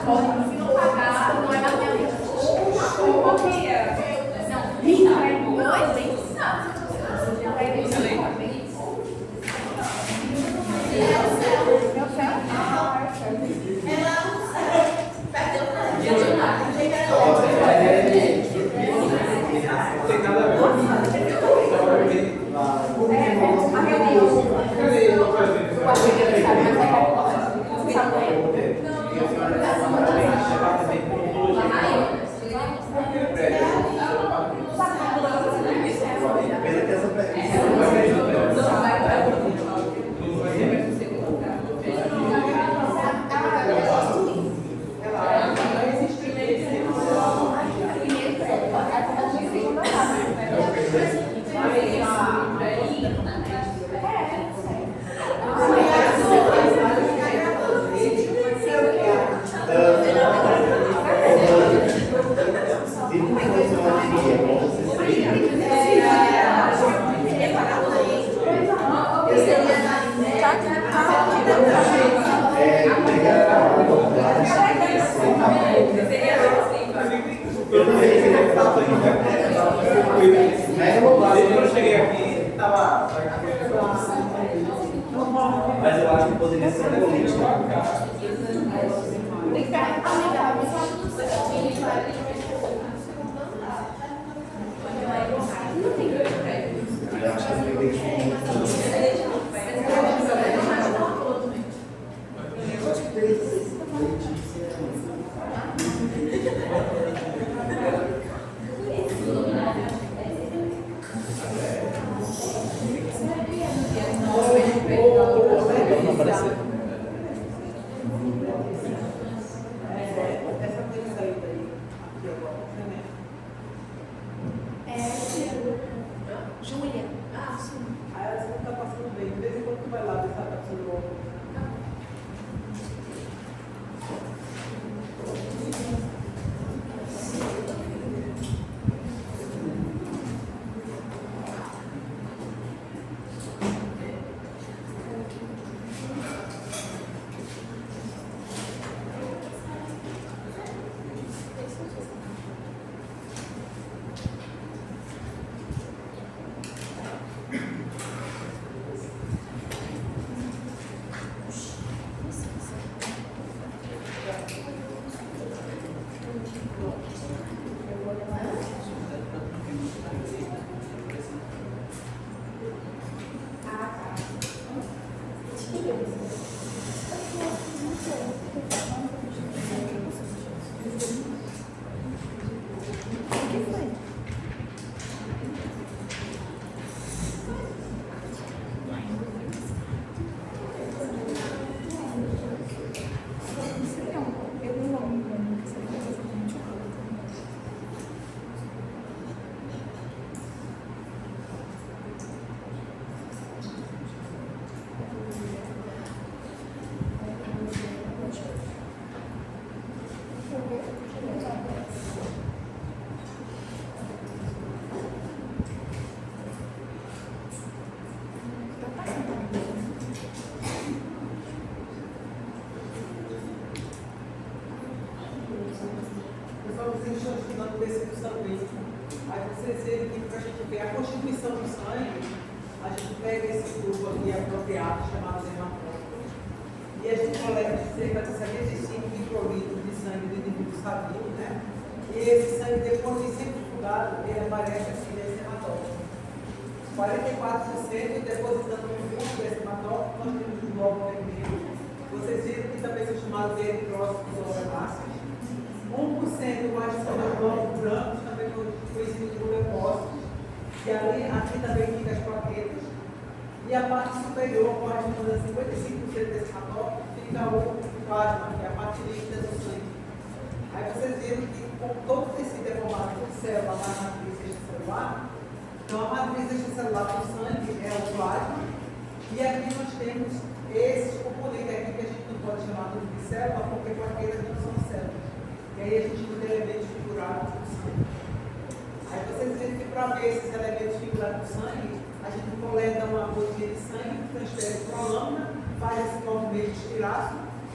Se não pagar, não é mais minha vida. Eu cheguei aqui, estava. Mas eu acho que poderia ser político.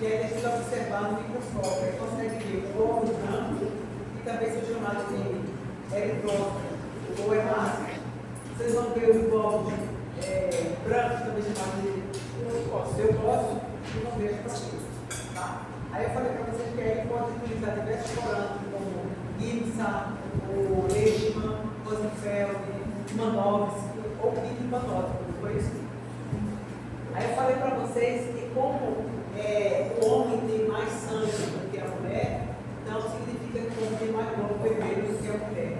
que é deixa de observar no microscópio. Aí consegue ver o glóbulo branco, que também são chamados de eritrócitos ou hemácias. Vocês vão ver os glóbulos brancos, também chamados de leucócitos, e vão ver as proteínas. Tá? Aí eu falei para vocês que aí pode utilizar diversos corantes, como Gibson, o Leishman, Rosenfeld, Manovsky ou Kit Panótico, não foi isso? Aí eu falei para vocês que como o homem tem mais sangue do que a mulher, então significa que o homem tem mais globo vermelho do que a mulher.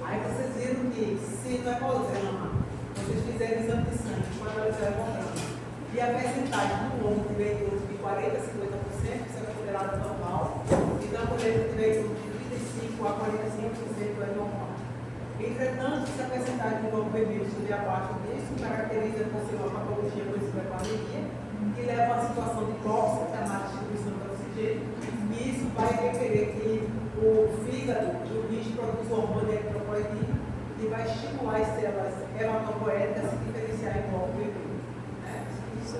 Aí vocês viram que se no hemograma vocês fizerem exame de sangue, quando analisar o hemograma, e a percentagem do homem tiver em torno de 40% a 50%, isso é considerado normal, e da mulher tiver em torno de 35% a 45% é normal. Entretanto, se a percentagem de globo vermelho estiver abaixo disso, caracteriza por ser uma patologia conhecida como anemia, que leva a uma situação de hipóxia, que é a má distribuição do oxigênio, e isso vai requerer que o fígado e o rim produzam o hormônio eritropoietina, que vai estimular as células hematopoéticas a se diferenciar em globo vermelho.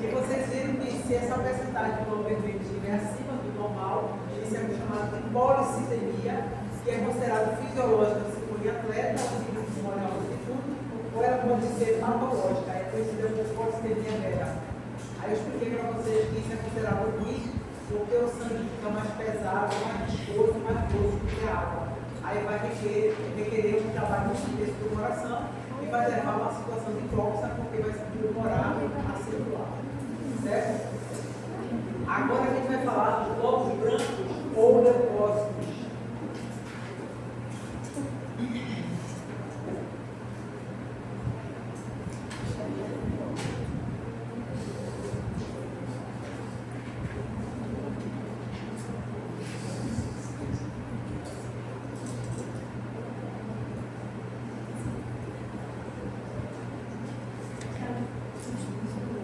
E vocês viram que se essa percentagem de globo vermelho estiver acima do normal, isso é chamado de policitemia, que é considerado fisiológico se for em atleta, ou se for em altitude, ou ela pode ser patológica, é conhecida como policitemia vera. Aí eu expliquei para vocês que isso é considerado ruim, porque o sangue fica mais pesado, mais viscoso, mais grosso do que a água. Aí vai requerer um trabalho muito intenso do coração e vai levar a uma situação de hipóxia, porque vai se demorar a circular. Certo? Agora a gente vai falar dos glóbulos brancos ou leucócitos.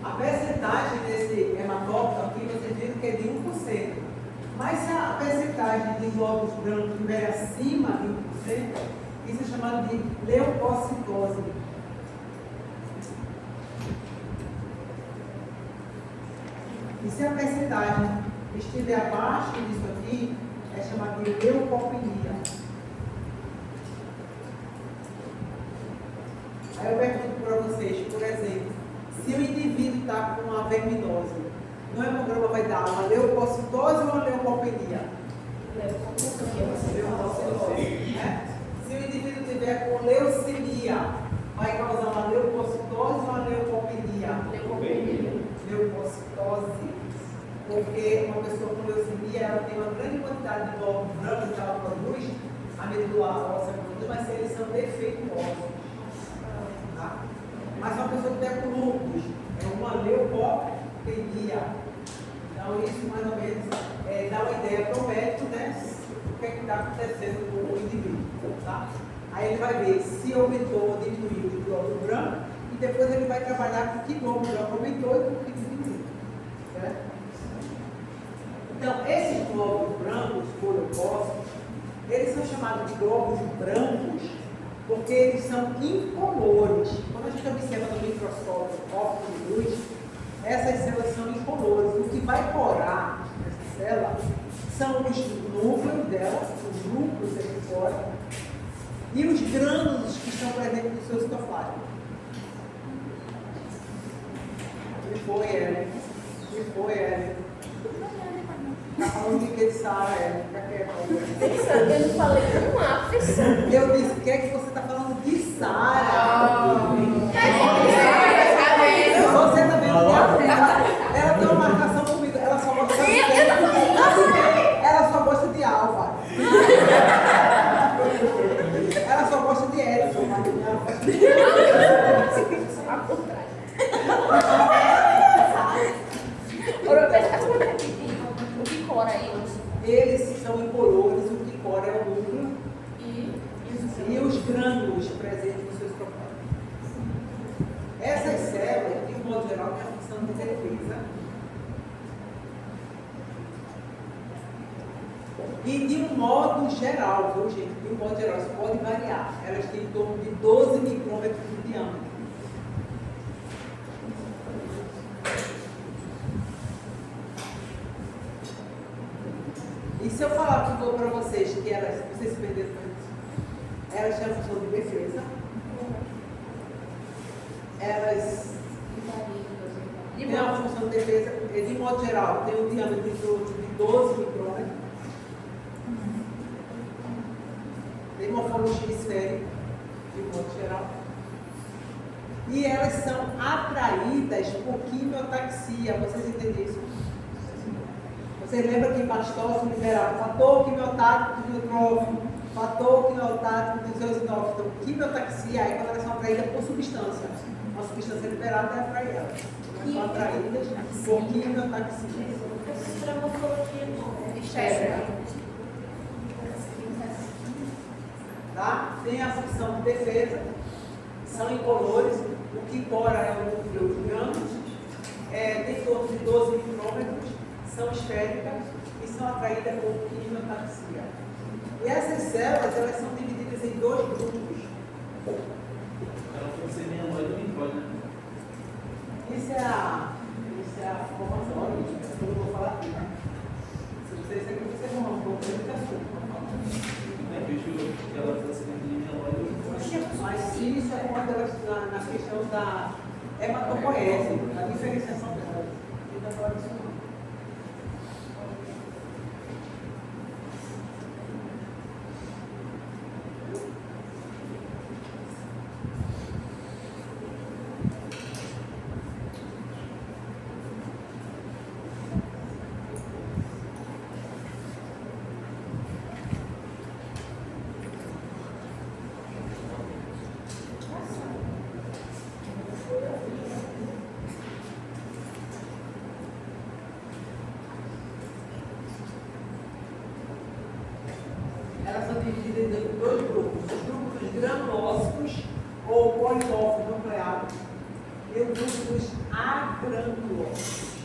A percentagem desse hematócrito aqui, vocês viram que é de 1%. Mas se a percentagem de glóbulos brancos estiver acima de 1%, isso é chamado de leucocitose. E se a percentagem estiver abaixo disso aqui, é chamado de leucopenia. Aí eu pergunto para vocês, por exemplo, se o indivíduo está com uma verminose, no hemograma vai dar uma leucocitose ou uma leucopenia? Leucocitose. Né? Se o indivíduo tiver com leucemia, vai causar uma leucocitose ou uma leucopenia? Leucocitose. Porque uma pessoa com leucemia, ela tem uma grande quantidade de glóbulos brancos que ela produz, a medula óssea produz, mas eles são defeituosos. Tá? Mas uma pessoa que tem com lúpus, é uma leucopenia. Então isso mais ou menos dá uma ideia para o médico, né? O que está acontecendo com o indivíduo. Tá? Aí ele vai ver se aumentou ou diminuiu o glóbulo branco e depois ele vai trabalhar com que glóbulo branco aumentou e com que diminuiu. Certo? Então esses glóbulos brancos, ou leucócitos, eles são chamados de glóbulos brancos porque eles são incolores. Quando a gente observa no microscópio óptico de luz, essas células são incolores. O que vai corar essa célula são os núcleos dela, os núcleos epifóticos, e os grânulos que estão presentes no seu citoplasma. E foi, Ellen? E foi, Ellen? Está falando de que de Sara, Ellen? Eu não falei uma aflição. Eu disse, o que é que você está falando de Sara? Você também não tem. Ela tem uma marcação comigo. Ela só gosta de Ela só gosta de Alfa. Ela só gosta de Edson. Ao contrário. O que cora eles? Eles são incolores, o que cora é o núcleo e os grânulos presentes nos seus propósitos. Essas células, de um modo geral, têm a função de defesa. E de um modo geral, viu, gente? De um modo geral, isso pode variar. Elas têm em torno de 12 micrômetros de diâmetro. E se eu falar para vocês que elas, vocês se perderam com isso, elas têm a função de defesa, elas têm a função de defesa, de modo geral, tem um diâmetro de 12 micrômetros, tem morfologia esférica, de modo geral, e elas são atraídas por quimiotaxia. Vocês entendem isso? Vocês lembram que Pastócio liberava fator quimiotático do neutrófilo, fator quimiotático dos eosinófilos. Então, quimiotaxia é quando elas são atraídas por substância. Uma substância liberada é atrair elas. Elas são atraídas por quimiotaxia. Para morfologia Esférica. Tá? Tem a função de defesa, são incolores, o que cora é o núcleo de grãos, tem torno de 12 micrômetros, são esféricas e são atraídas por quimiotaxia. E essas células, elas são divididas em dois grupos. Ela pode ser meia loja do linfóide, né? Isso é a formação holística, que eu não vou falar aqui, né? Se vocês aqui, vocês vão um pouco de assunto. É bicho que ela pode ser meia loja do linfóide. Mas isso é uma delas nas questões da hematopoese, da diferenciação delas. Então, falar disso não. Elas são divididas em dois grupos, os grupos granulócitos ou polimórficos nucleares e os grupos agranulócitos.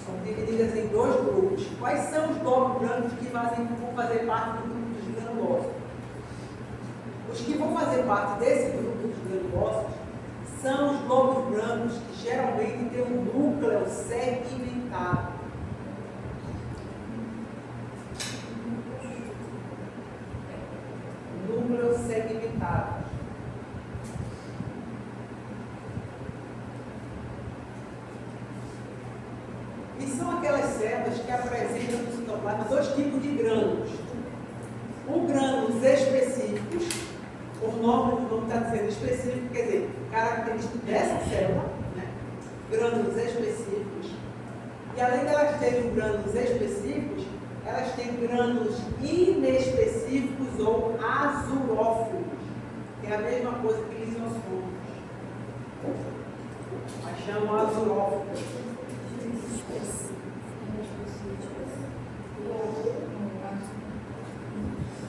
São divididas em dois grupos. Quais são os glóbulos brancos que vão fazer parte do grupo dos granulócitos? Os que vão fazer parte desse grupo dos granulócitos são os glóbulos brancos que geralmente têm um núcleo segmentado. Núcleos segmentados. E são aquelas células que apresentam no citoplasma dois tipos de grânulos. Grânulos específicos, por nome, o nome está dizendo específico, quer dizer, característico dessa célula, né? Grânulos específicos. E além delas terem grânulos específicos, elas têm grânulos inespecíficos ou azurófilos, que é a mesma coisa que lisosomos. Mas chamam azurófilos.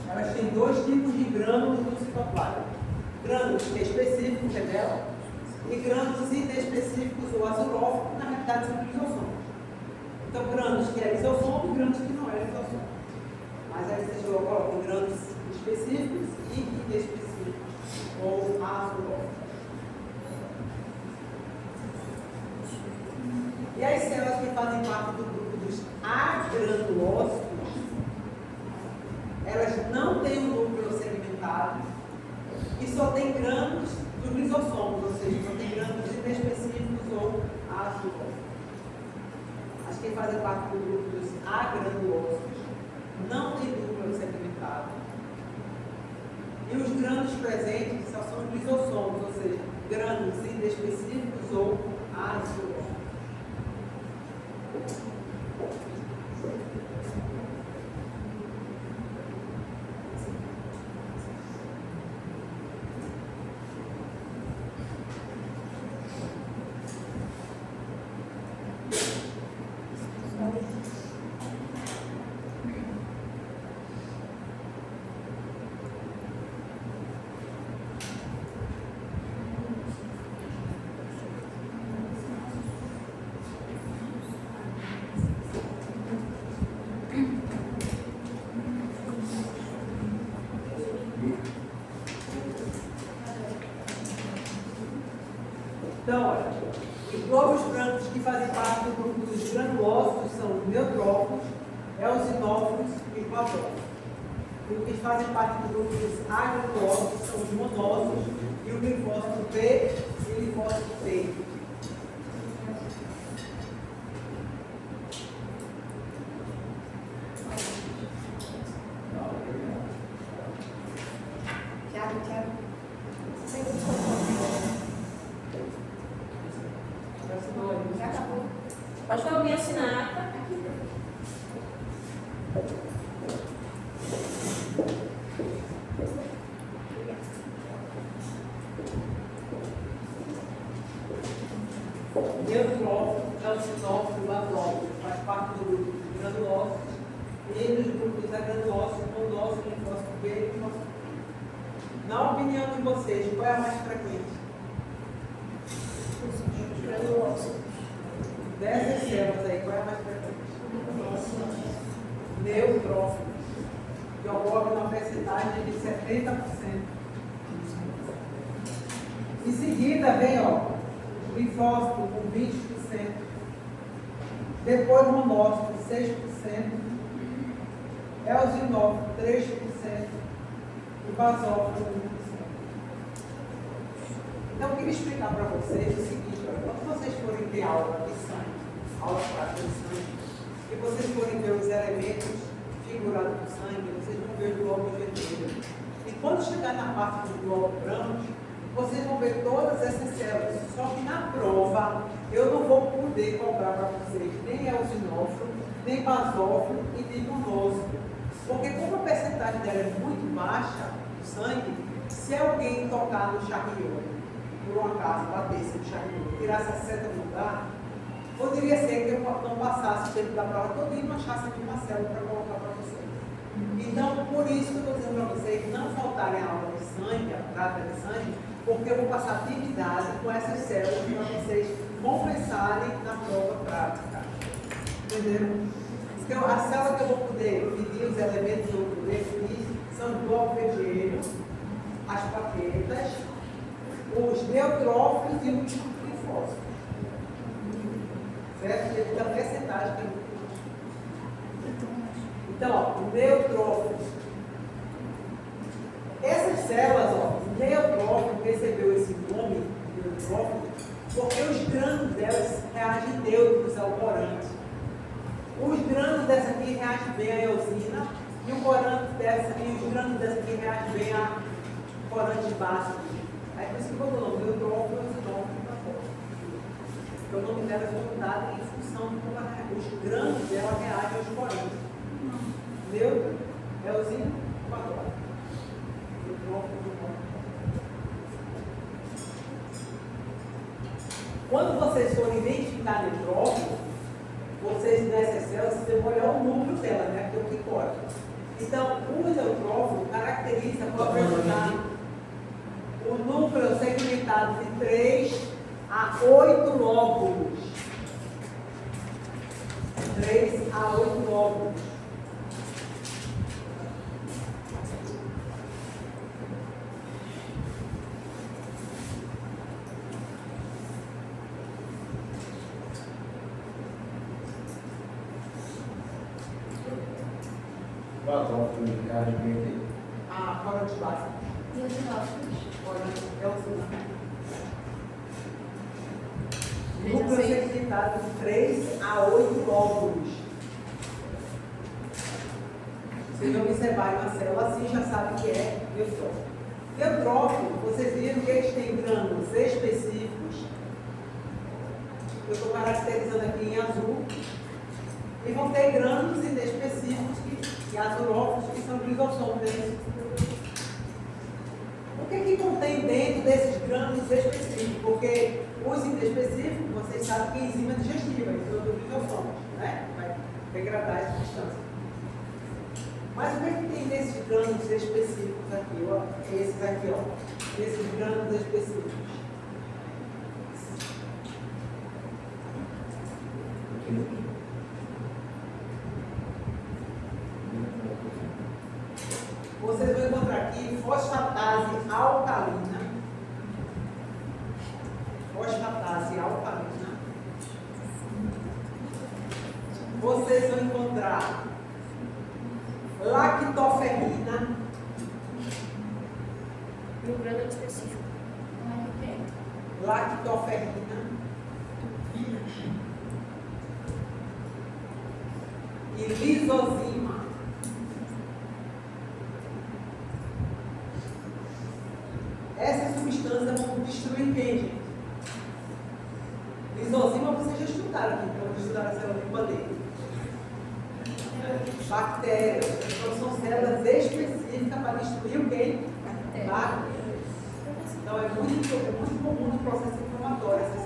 Elas têm dois tipos de grânulos no citoplasma. Grânulos específicos, é dela, e grânulos inespecíficos ou azuróficos, na realidade são lisosomos. Então, grânulos que é lisossomo e grânulos que não é lisossomo. Mas aí vocês colocam grânulos específicos e inespecíficos, ou azuróficos. E as células que fazem parte do grupo dos agranulócitos, elas não têm um núcleo segmentado e só tem grânulos dos lisossomos, ou seja, só tem grânulos inespecíficos ou azuróficos. As que fazem parte do grupo dos agranulócitos não tem núcleo segmentado. E os grânulos presentes só são lisossomos, ou seja, grânulos inespecíficos ou azuróficos. Então, olha, os glóbulos brancos que fazem parte do grupo dos granulócitos são os neutrófilos, e o basófilo. E o que fazem parte do grupo dos agrolócitos são os monócitos e o linfócito B e o linfócito T. Já acabou. Pode alguém assinar a ata? Neutrófilo, calcinófilo, basófilo, faz parte do grupo dos granulócitos e dos grupos dos agranulócitos, monócitos, linfócito B e linfócito T. Na opinião de vocês, qual é a mais frequente? Granulócitos. Dessas células aí, qual é a mais frequente? Neutrófilo, que ocorre numa percentagem de 70%. Em seguida vem, ó, linfócito com 20%, depois monócito 6%, eosinófilo 3% e basófilo 1%. Então eu queria explicar para vocês o seguinte, olha, quando vocês forem ter aula de sangue, aula prática de sangue, e vocês forem ver os elementos figurados do sangue, vocês vão ver o glóbulo vermelho. E quando chegar na parte do glóbulo branco, vocês vão ver todas essas células, só que na prova eu não vou poder cobrar para vocês nem eosinófilo, nem basófilo e nem monócito. Porque como a percentagem dela é muito baixa, do sangue, se alguém tocar no charriot, por um acaso, batesse no charriot, tirasse a seta do lugar, poderia ser que eu não passasse o tempo da prova todo e não achasse nenhuma célula para colocar para vocês. Então, por isso que eu estou dizendo para vocês não faltarem a aula de sangue, a prática de sangue, porque eu vou passar atividade com essas células para vocês compensarem na prova prática. Entenderam? Então, a célula que eu vou poder medir os elementos que eu vou definir são o glóbulo vermelho, as plaquetas, os neutrófilos e o linfócito. Certo? Devido à percentagem que eu vou. Então, ó, o neutrófilo. Essas células, ó, o neutrófilo recebeu esse nome, neutrófilo, porque os grânulos delas reagem neutros ao corante. Os grânulos dessa aqui reagem bem à eosina e os grânulos dessa aqui reagem bem a corante básico. Aí por isso que botou o nome, neutrófilo, eosinófilo e basófilo. Porque o nome delas foi dado em função de como os grânulos dela reagem aos corantes. Neutro, eosina, basófilo. Quando vocês forem identificar neutrófilo, vocês nessas células, vocês vão olhar o núcleo dela, né? Que é o que corta. Então, o neutrófilo caracteriza por apresentar o núcleo segmentado de 3 a 8 lóbulos. 3 a 8 lóbulos. Basófilo de reagem bem. A corante básica. E os eosinófilos? Corante eosina. Núcleo segmentado de 3 a 8 lóbulos. Vocês observarem uma célula assim, já sabem que é neutrófilo. Neutrófilo, vocês viram que eles têm grânulos específicos. Eu estou caracterizando aqui em azul. E vão ter grânulos inespecíficos e azurófilos, que são lisossomos. O que contém dentro desses grânulos específicos? Porque os inespecíficos, vocês sabem que é enzima digestiva, eles são dos lisossomos, né? Vai degradar essa substância. Mas o que tem nesses grânulos específicos aqui, ó? Esses aqui, ó. Esses grânulos específicos. Vocês vão encontrar aqui fosfatase alcalina. Fosfatase alcalina. Vocês vão encontrar lactoferrina, E o grano é específico. lactoferrina e lisozima. Essas substâncias vão destruir quem, gente? Lisozima vocês já estudaram aqui, quando estudaram a célula de bandeira. Bactérias. Então são células específicas para destruir o quê? Bactérias. Então é muito comum no processo inflamatório essas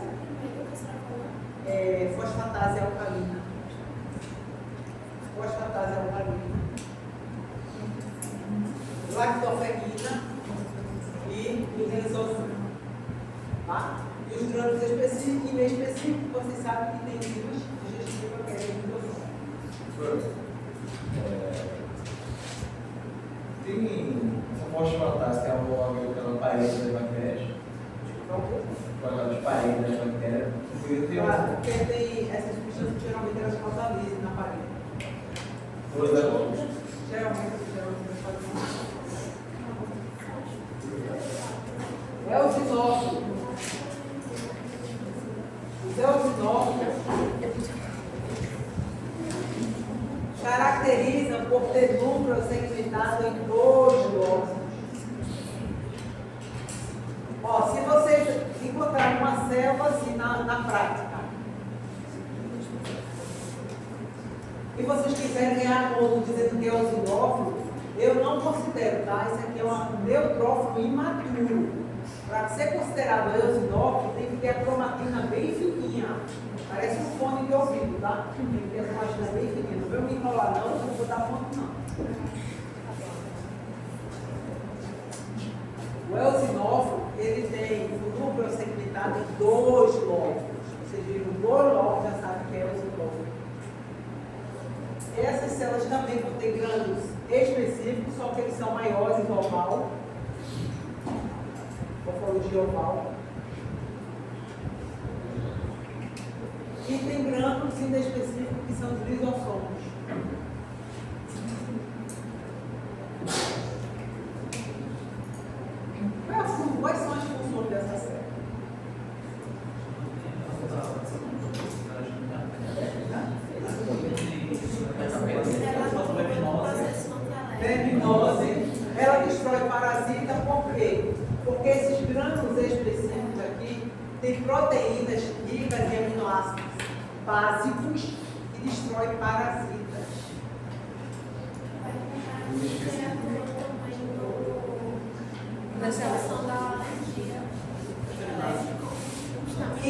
fosfatase alcalina. Fosfatase alcalina. Lactoferrina e lisozima. Tá? E os grânulos específicos e inespecíficos, vocês sabem que tem enzimas digestivas que é lisozima. Tem essa fosfatase, que é aquela parede das bactérias. Aquelas paredes das bactérias. Claro, porque tem essas substâncias geralmente elas causalizam na parede. Geralmente elas fazem. É o eosinófilo. Os eosinófilos caracterizam por ter núcleo segmentado em 2 lóbulos. Ó, se vocês encontrarem uma célula assim na prática e vocês quiserem ganhar ponto dizendo que é eosinófilo, eu não considero, tá? Isso aqui é um neutrófilo imaturo. Para ser considerado eosinófilo, tem que ter a cromatina bem fininha. Parece um fone de ouvido, tá? Tem que ter a cromatina bem fininha. Não vou me enrolar não vou botar ponto não. O eosinófilo, ele tem o núcleo segmentado em 2 lóbulos. Vocês viram 2 lóbulos, já sabem que é eosinófilo. Essas células também vão ter grânulos específicos, só que eles são maiores, oval. Morfologia oval. E tem grânulos inespecíficos que são os lisossomos. Quais são as funções dessa célula? Verminose. Ela destrói parasita por quê? Porque esses grânulos específicos aqui têm proteínas ricas em aminoácidos básicos que destroem parasitas. E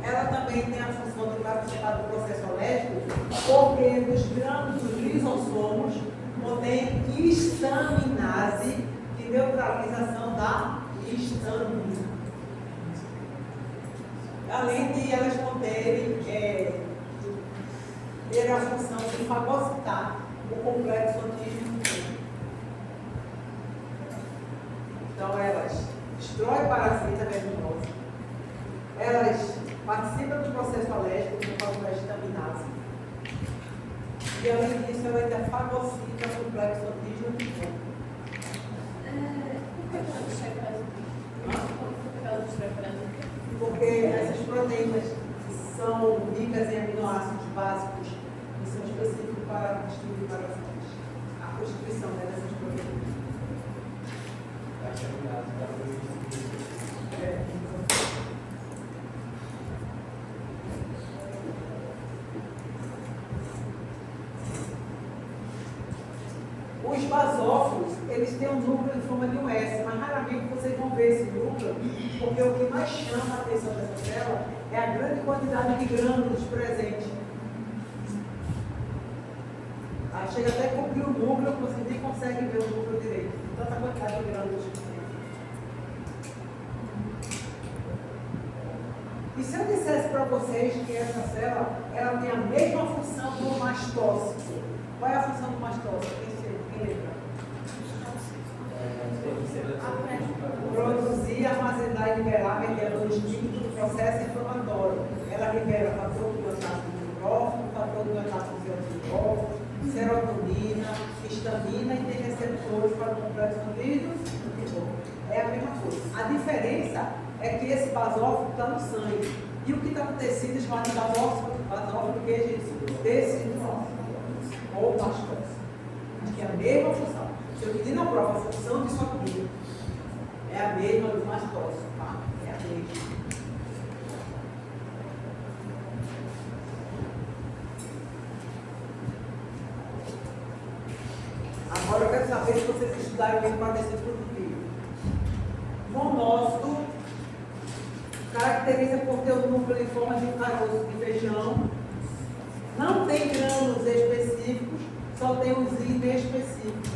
ela também tem a função de participar do processo alérgico, porque nos grânulos lisossomos contém histaminase, de neutralização da histamina. Além de elas poderem ter a função de fagocitar o complexo antígeno. Então, elas destroem parasita verminosa, elas participam do processo alérgico por causa da estaminase, e além disso, ela ainda fagocita o complexo antígeno. Porque essas proteínas são ricas em aminoácidos básicos e são específicos para destruir parasitas. A constituição dessas proteínas. Os basófilos, eles têm um núcleo em forma de um S, mas raramente vocês vão ver esse núcleo, porque o que mais chama a atenção dessa célula é a grande quantidade de grânulos presentes. Chega até a cobrir o núcleo, você nem consegue ver o núcleo direito. Tanta quantidade de grânulos que tem. E se eu dissesse para vocês que essa célula ela tem a mesma função do mastócito? Qual é a função do mastócito? Quem lembra? Produzir, armazenar e liberar mediante do processo inflamatório. Ela libera fator do antácido de nitrófilo, fator do antácido de nitrófilo, serotonina, histamina e tem receptores para o complexo sanguíneo. É a mesma coisa. A diferença é que esse basófilo está no sangue. E o que está no tecido chamado de basófilo que é tecidual ou mastose. Acho que é a mesma função. Se eu pedir na prova a função disso aqui, é a mesma do mastose, tá? É a mesma. Agora eu quero saber se vocês estudaram bem para esse produtivo. Monócito caracteriza por ter o núcleo em forma de um caroço de feijão. Não tem grânulos específicos, só tem os inespecíficos.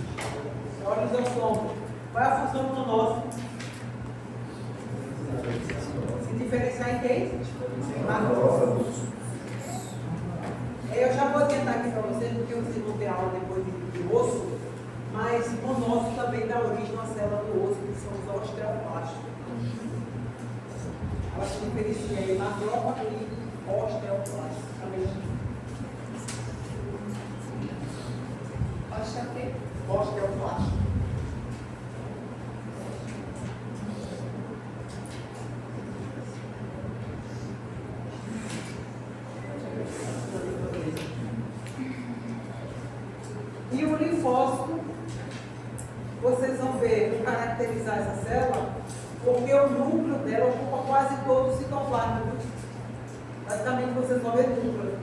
Olha os ossomos. Qual é a função do monócito? Se diferenciar em quem? Macrófagos. Eu já vou adiantar aqui para vocês, porque vocês vão ter aula depois de osso, mas monócito também dá origem à célula do osso, que são os osteoblastos. Ela se diferencia em macrófago e osteoblasto. Osteoblasto. E o linfócito, vocês vão ver, caracterizar essa célula, porque o núcleo dela ocupa quase todo o citoplasma. Basicamente, vocês vão ver núcleo.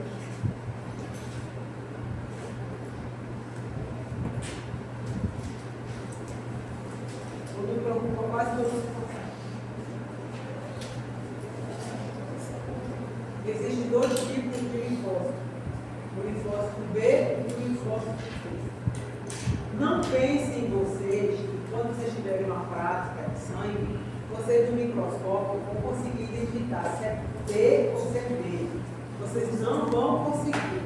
O núcleo ocupa quase todo o citoplasma. Existem dois tipos de linfócito. O linfócito B e o linfócito T. Não pensem vocês que quando vocês tiverem uma prática de sangue, vocês no microscópio vão conseguir identificar se é T ou se é B. Vocês não vão conseguir.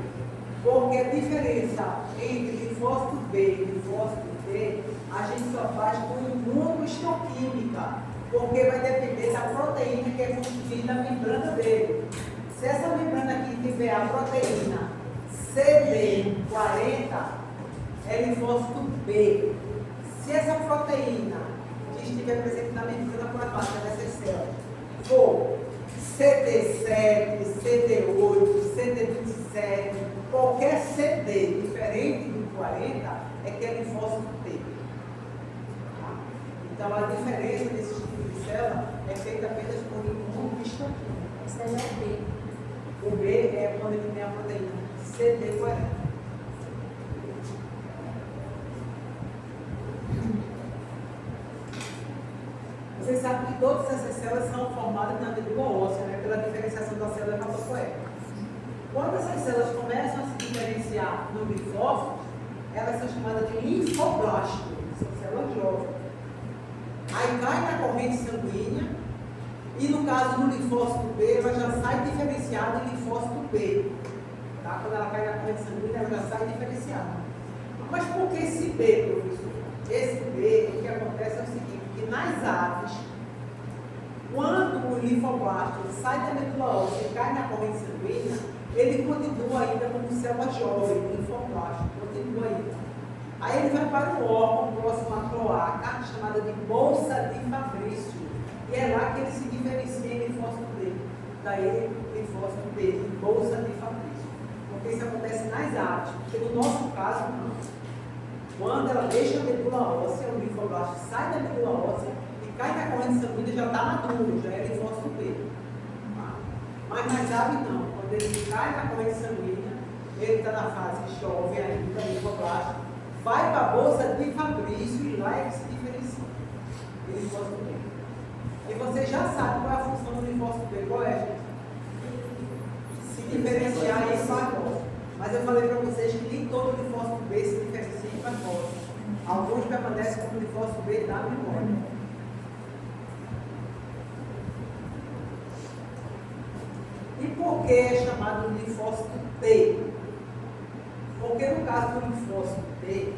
Porque a diferença entre linfócito B e linfócito T, a gente só faz com imunohistoquímica. Porque vai depender da proteína que é constituída na membrana dele. Se essa membrana aqui tiver a proteína CD40, é linfócito B. Se essa proteína que estiver presente na membrana plasmática dessa célula for CD7, CD8, CD27, qualquer CD diferente do 40 é que é linfócito T. Tá? Então a diferença desse tipo de célula é feita apenas por imunohistoquímica. Essa é o B. O B é quando ele tem a proteína CD40. Vocês sabem que todas essas células são formadas na medula óssea, né, pela diferenciação da célula hematopoética. Quando essas células começam a se diferenciar no linfócito, elas são chamadas de linfoblastos, são células jovens. Aí cai na corrente sanguínea, e no caso do linfócito B, ela já sai diferenciada em linfócito B. Tá? Quando ela cai na corrente sanguínea, ela já sai diferenciada. Mas por que esse B, professor? Esse B, o que acontece é o seguinte, que nas aves, quando o linfoblasto sai da medula óssea e cai na corrente sanguínea, ele continua ainda como célula jovem, linfoblasto, continua ainda. Aí ele vai para um órgão próximo à cloaca, chamada de bolsa de Fabrício. E é lá que ele se diferencia em linfócito B. Daí, linfócito B, bolsa de Fabrício. Porque isso acontece nas aves, porque no nosso caso, não. Quando ela deixa a medula óssea, o linfoblasto sai da medula óssea e cai na corrente sanguínea, já está maduro, já é linfócito B. Tá? Mas nas aves, não. Quando ele cai na corrente sanguínea, ele está na fase jovem ainda, linfoblasto, vai para a bolsa de Fabrício e lá ele se diferencia. Linfócito B. E você já sabe qual é a função do linfócito B, qual é, gente? Se diferenciar em fagose. Mas eu falei para vocês que nem todo linfócito B se diferencia em fagose. Alguns permanecem como linfócito B da memória. E por que é chamado linfócito T? Porque no caso do linfócito T,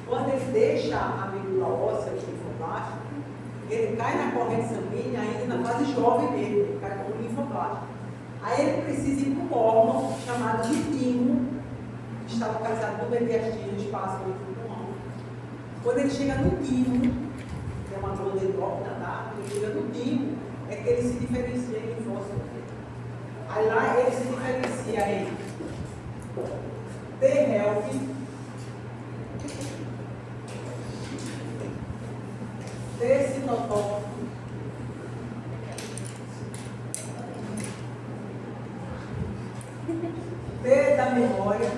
quando ele deixa a medula óssea, o linfoblasto, ele cai na corrente sanguínea ainda na fase jovem dele, ele cai como linfoblasto. Aí ele precisa ir para um órgão chamado de timo, que está localizado no mediastino, espaço entre o pulmão, Quando ele chega no timo, que é uma glândula endócrina, tá? Quando ele chega no timo, é que ele se diferencia em linfócito T. Aí lá ele se diferencia em T-helper, T-citotóxico, T da memória,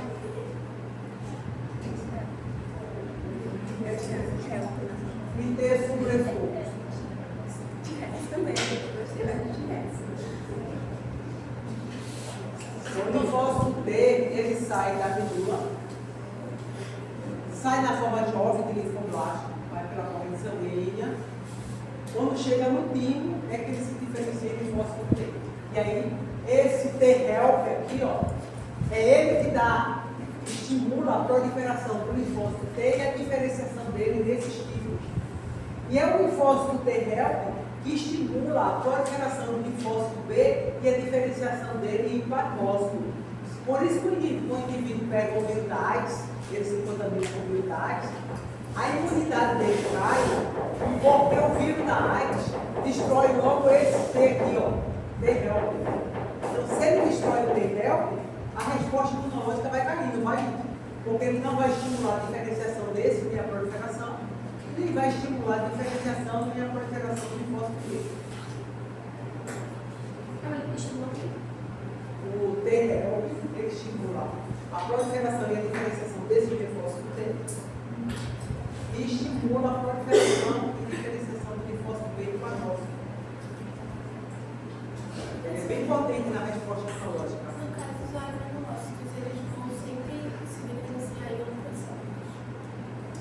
e T supressor. O linfócito T, ele sai da medula, sai na forma de óvulo de linfoblasto, vai pela corrente sanguínea. Quando chega no timo, é que ele se diferencia em linfócito T. E aí, esse T-helper aqui, ó, é ele que estimula a proliferação do linfócito T e a diferenciação dele nesses tipos. E é o linfócito T-helper que estimula a proliferação do linfócito B e a diferenciação dele em plasmócito. Por isso que o indivíduo pega o vírus da AIDS, ele se contamina com o vírus da AIDS, a imunidade dele cai, porque o vírus da AIDS destrói logo esse T aqui, ó, T-helper. Então, se ele destrói o T-helper, a resposta imunológica vai cair, não vai ir. Porque ele não vai estimular a diferenciação desse e a proliferação, ele vai estimular a diferenciação e a proliferação do linfócito B. O T-helper, ele estimula a proliferação e a diferenciação desse linfócito T e estimula a proliferação e diferenciação do linfócito B e plasmócito. Ele é bem potente na resposta imunológica. No caso, os agronológicos, eles vão sempre se diferenciar em outras células.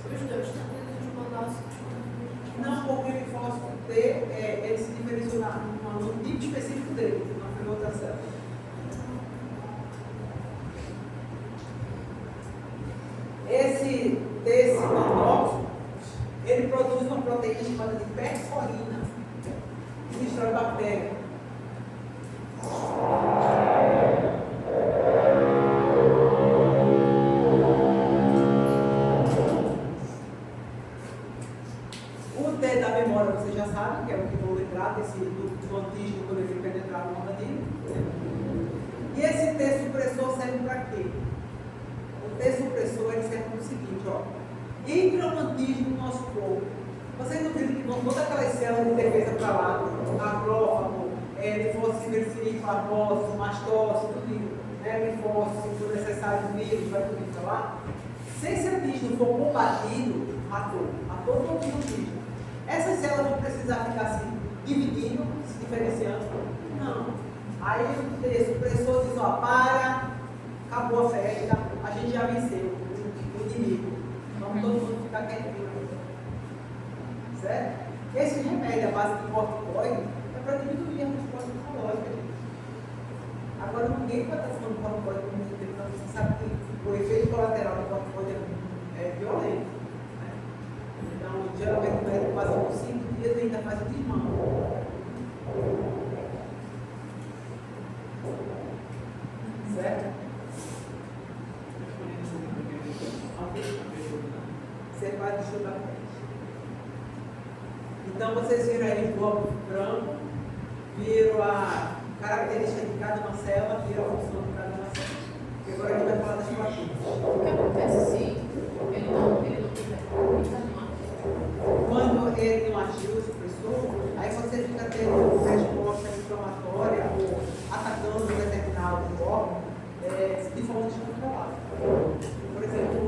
Os dois, tanto os monócitos quanto os... Não, porque o linfócito T, ele se diferencia no tipo específico dele, não foi outra célula. Esse citotóxico, ele produz uma proteína chamada de perforina, que destrói bactéria. O T da memória, você já sabe, que é o que vou lembrar do antígeno quando ele penetrar no organismo. E esse T supressor serve para quê? O T supressor ele serve para o seguinte, ó. Entra um antígeno no nosso corpo. Vocês não viram que vão todas aquelas células de defesa para lá, macrófago, linfócito inversível, plasmócito, mastócito, tudo, linfócito, se for necessário, vírus, vai tudo para lá. Se esse antígeno for combatido, matou todo o antígeno. Essas células vão precisar ficar se dividindo, se diferenciando? Não. Aí o supressor diz, ó, para, acabou a festa, a gente já venceu o inimigo. Vamos todo mundo ficar quietinho. Certo? Esse remédio, a base de corticoide, é para diminuir a resposta imunológica. Agora, ninguém vai estar tomando corticoide por muito tempo, então você sabe que o efeito colateral do corticoide é violento. Né? Então, geralmente, o médico passa por 5 dias e ainda faz o desmame. Certo? Você vai estudar. Então, vocês viram aí o globo branco, viram a característica de cada uma célula, viram a função de cada uma célula. E agora a gente vai falar das proteínas. O que acontece se ele não tiver? Quando ele não agiu o supressor, aí você fica tendo resposta inflamatória ou atacando um determinado órgão de forma descontrolada. Por exemplo,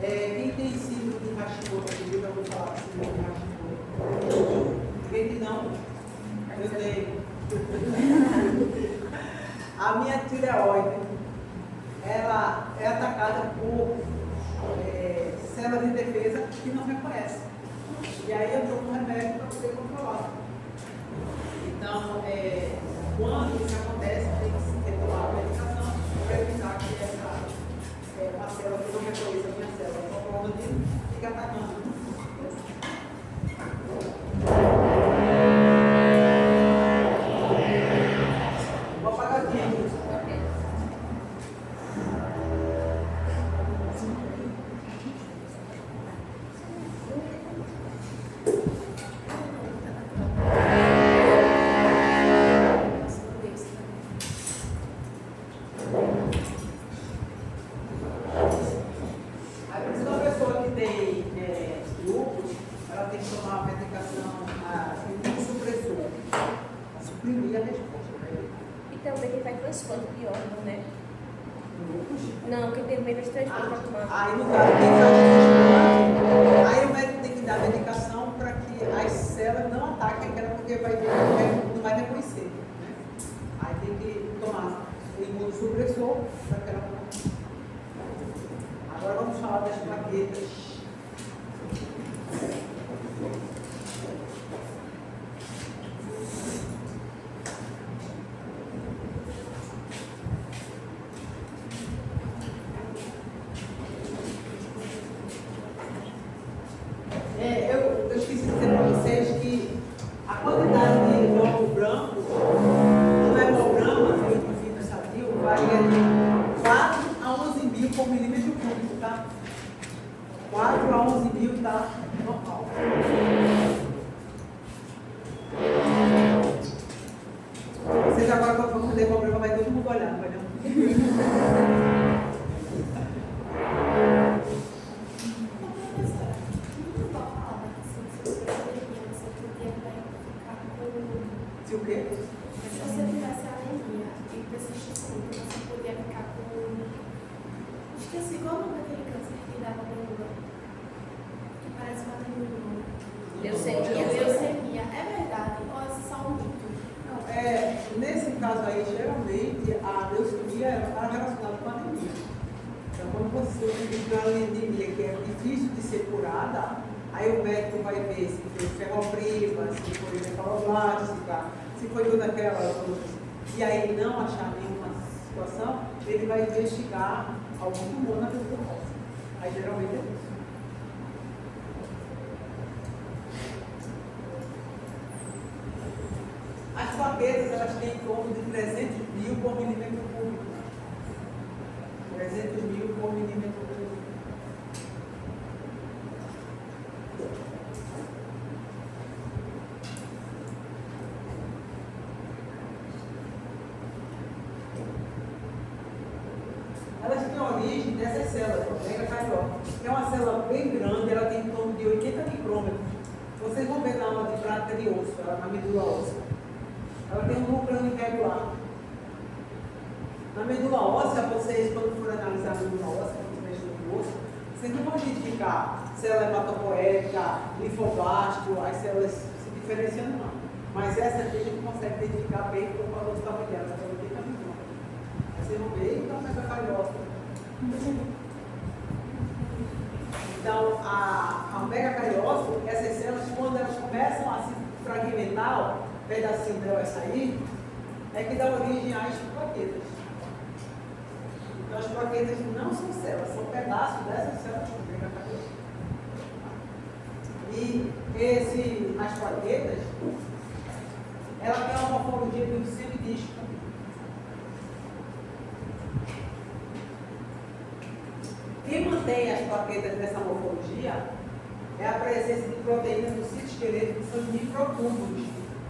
quem tem síndrome de Hashimoto aqui, eu já vou falar de síndrome de Hashimoto. Quem tem não? Eu tenho. A minha tireoide, ela é atacada por células de defesa que não reconhecem. E aí eu tomo um remédio para poder controlar. Então, quando isso acontece, tem que tomar a medicação para evitar que essa uma célula que não reconheça a minha célula, então o organismo fica atacando. Vou apagar aqui. transplante de órgão, né? Não, quem tem menos transplante para tomar. Aí no caso, quem faz o transplante, aí o médico tem que dar medicação para que as células não ataquem aquela, porque não vai reconhecer. Né? Aí tem que tomar o imunossupressor para aquela. Agora vamos falar das plaquetas. Eu esqueci de dizer para vocês que a quantidade de glóbulo branco no hemograma, feito no fibra sadio, varia de 4 a 11 mil por milímetro cúbico, tá? 4 a 11 mil tá normal. Vocês agora, quando for fazer hemograma, vai todo mundo olhar, não vai não? Se o quê? Se você tivesse anemia e persistisse muito, você podia ficar com. Esqueci qual o nome daquele câncer que dava medula. Que parece uma anemia. Leucemia. É verdade. Ou é só um mito? Nesse caso aí, geralmente, a leucemia está relacionada com a anemia. Então, quando você tem uma anemia que é difícil de ser curada, aí o médico vai ver se foi ferropriva, se foi nefaloblástica, se foi toda aquela, e aí não achar nenhuma situação, ele vai investigar algum tumor na medula óssea. Aí geralmente é isso. As plaquetas, elas têm em torno de 300 mil por milímetro cúbico. 300 mil por milímetro cúbico. Elas têm origem dessas células, megacariota. É uma célula bem grande, ela tem em torno de 80 micrômetros. Vocês vão ver na aula de prática de osso, ela na medula óssea. Ela tem um núcleo irregular. Na medula óssea, vocês, quando forem analisar a medula óssea, quando vocês mexem no osso, vocês não vão identificar célula hematopoética, linfoblástico, as células se diferenciando, não. Mas essa aqui a gente consegue identificar bem por causa do tamanho dela, ela tem 80 micrômetros. Vocês vão ver, então, megacariota. Então, a megacariose, essas células, quando elas começam a se fragmentar, o pedacinho dela vai sair, é que dá origem às plaquetas. Então, as plaquetas não são células, são pedaços dessas células de megacariose. E as plaquetas, ela tem uma morfologia de um semidisco. Quem mantém as plaquetas nessa morfologia é a presença de proteínas no citoesqueleto, que são os microtúbulos.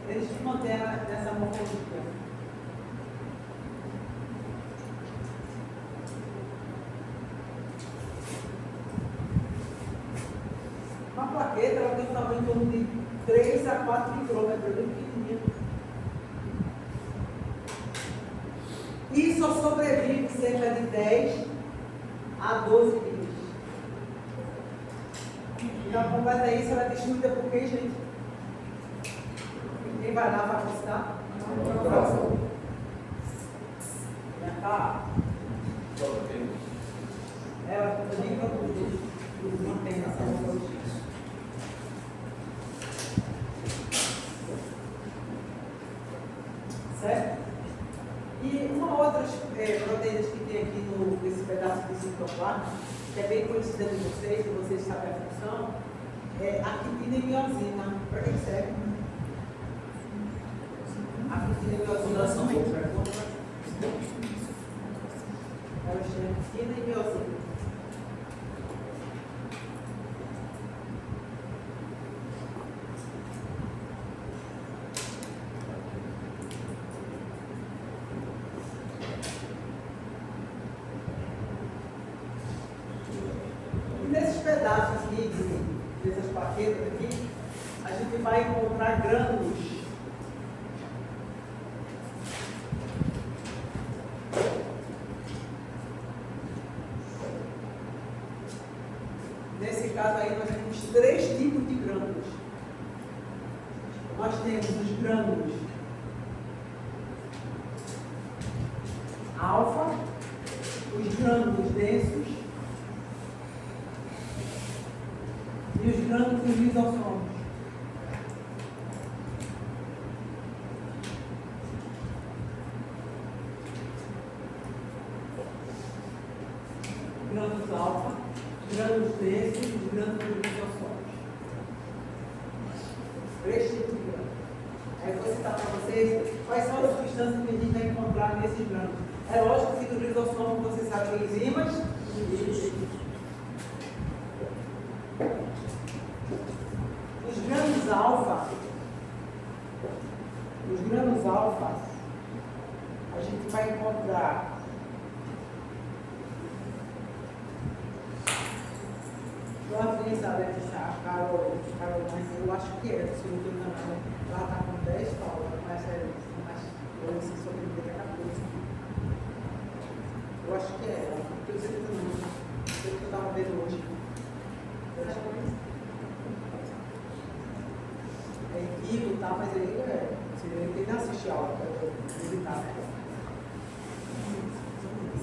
Eles que mantêm nessa morfologia. Uma plaqueta ela tem um tamanho em torno de 3 a 4 micrômetros, bem pequenininha. E só sobrevive cerca de 10 a 12 dias. Então, completa isso, ela é destruída por quem, gente? Quem vai lá para visitar? Já está. Ela também mantém essa morfologia. Certo? E uma outra proteína que tem aqui nesse pedaço de citoplasma, que é bem conhecida de vocês, que vocês sabem a função, é a quitina e miosina. Para que serve? A quitina e miosina são elas chamam quitina e miosina. Pedaços aqui, dessas plaquetas aqui, a gente vai encontrar grânulos. caso aí, nós temos 3 tipos de grânulos. Nós temos os grânulos alfa, os grânulos densos e os grânulos lisossomos. Grânulos alfa, grânulos densos e grânulos lisossomos. 3 tipos de grânulos. Aí eu vou citar para vocês quais são as substâncias que a gente vai encontrar nesses grânulos. É lógico que do lisossomo você sabe enzimas. Os grânulos alfa, a gente vai encontrar eu sabe, a Carol, mas eu acho que é, se não me engano, ela está com 10 aulas, mas eu não sei sobre o que é 14. Eu acho que é ela, porque eu sei que não. Eu sei que eu estava vendo hoje. É vivo, tá? Mas ele tem que assistir a aula para eu visitar, né?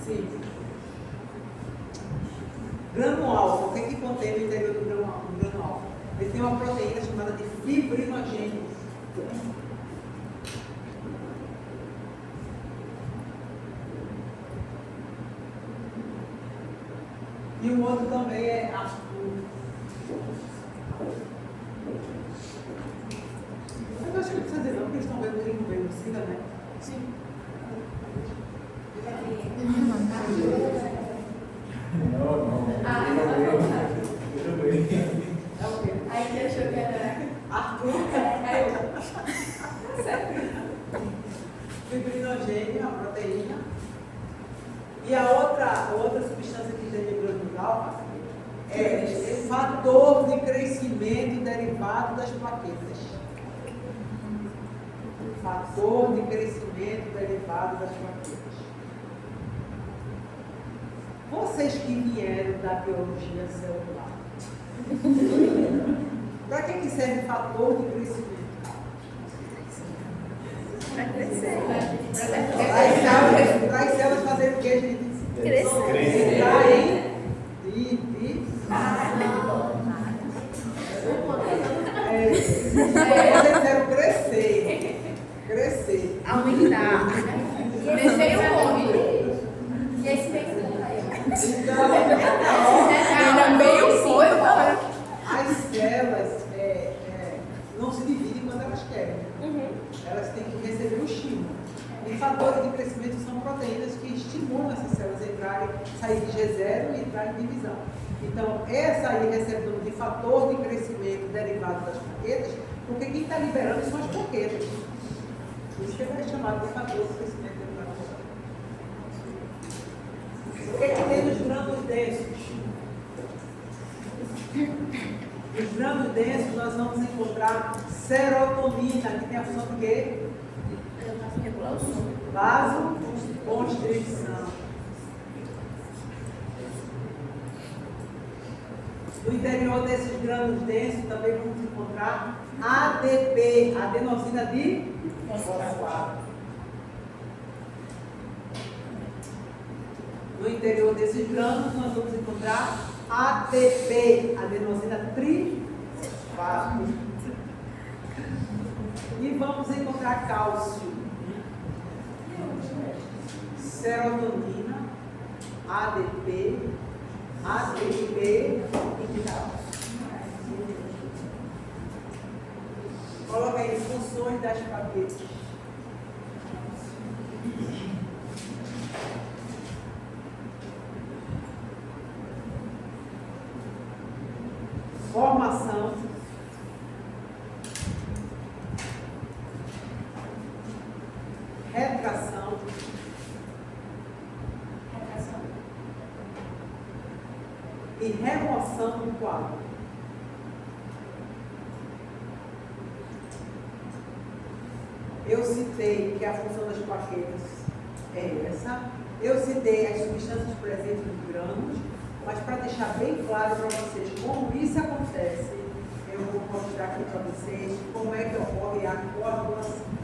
Sim. Grânulo alfa, o que é que contém no interior do grânulo alfa? Ele tem uma proteína chamada de fibrinogênio. E o outro também é eu acho que não precisa dizer não, porque eles estão vendo que não veio no SIDA, né? Sim. É o quê? Aí ele achou que era Arthur. Fibrinogênio, a proteína. E a outra substância que tem de grânulos alfa é fator de crescimento derivado das plaquetas. Fator de crescimento derivado das plaquetas. Vocês que vieram da biologia celular, para que serve fator de crescimento? Para crescer. Para as células fazerem o que, gente? Crescer. Entrar em divisão. Vocês querem crescer. Aumentar. Crescer o homem. E esse meio que tá aí. Então, meio foi, as células não se dividem quando elas querem. Elas têm que receber um estímulo. E fatores de crescimento são proteínas que estimulam essas células a entrarem, sair de G0 e entrar em divisão. Então, essa aí recebe o nome de fator de crescimento derivado das plaquetas, porque quem está liberando são as plaquetas. Por isso que é chamado de fator de crescimento derivado das plaquetas. O que é que tem nos grânulos densos? Nos grânulos densos nós vamos encontrar serotonina, que tem a função de quê? Regular o sono. Vasoconstrição. No interior desses grânulos densos também vamos encontrar ADP, adenosina de fosfato. No interior desses grânulos nós vamos encontrar ATP, adenosina trifosfato. E vamos encontrar cálcio, serotonina, ADP, ATP e cálcio. Coloca aí funções das plaquetas. Formação, retração, e remoção do quadro. Eu citei que a função das plaquetas é essa. Eu citei as substâncias presentes nos grânulos. Mas para deixar bem claro para vocês como isso acontece, eu vou mostrar aqui para vocês como é que ocorre a coagulação.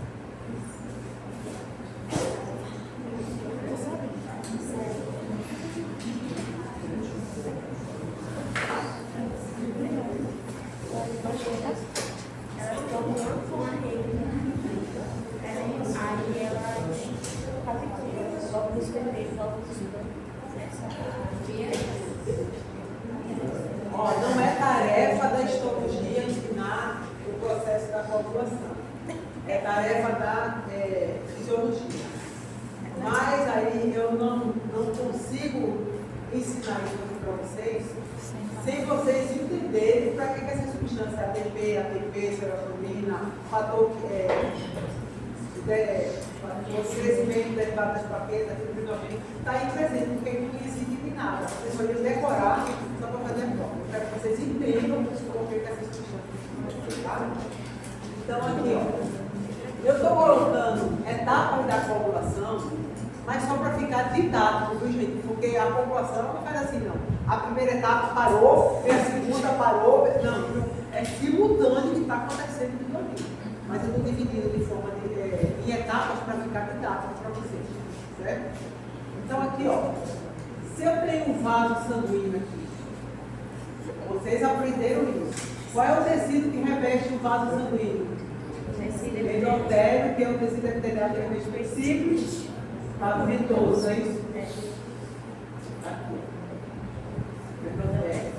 Elas tomam uma rede. Aí elas fazem tudo. Óculos vermelhos, óculos escuros. Ó, não é tarefa da histologia ensinar o processo da coagulação. É tarefa da fisiologia. Mas aí eu não consigo ensinar isso aqui para vocês sem vocês entenderem para que essa substância ATP, ATP, serotonina, fator o crescimento derivado das plaquetas, fibrinogênio, está aí presente, porque eu não conheci de nada. Vocês podem decorar só para fazer a prova. Eu quero que vocês entendam por que essa substância está. Então, aqui, ó, eu estou colocando etapas da coagulação, mas só para ficar didático, viu, gente? Porque a coagulação não faz assim, não. A primeira etapa parou, e a segunda parou. Não, é simultâneo que está acontecendo tudo ali. Mas eu estou dividindo de forma em etapas para ficar didático para vocês, certo? Então aqui, ó, se eu tenho um vaso sanguíneo aqui, vocês aprenderam isso. Qual é o tecido que reveste o vaso sanguíneo? Endotélio, que é o tecido epitelial que reveste simples, pavimento, é isso? Aqui. Endotélio.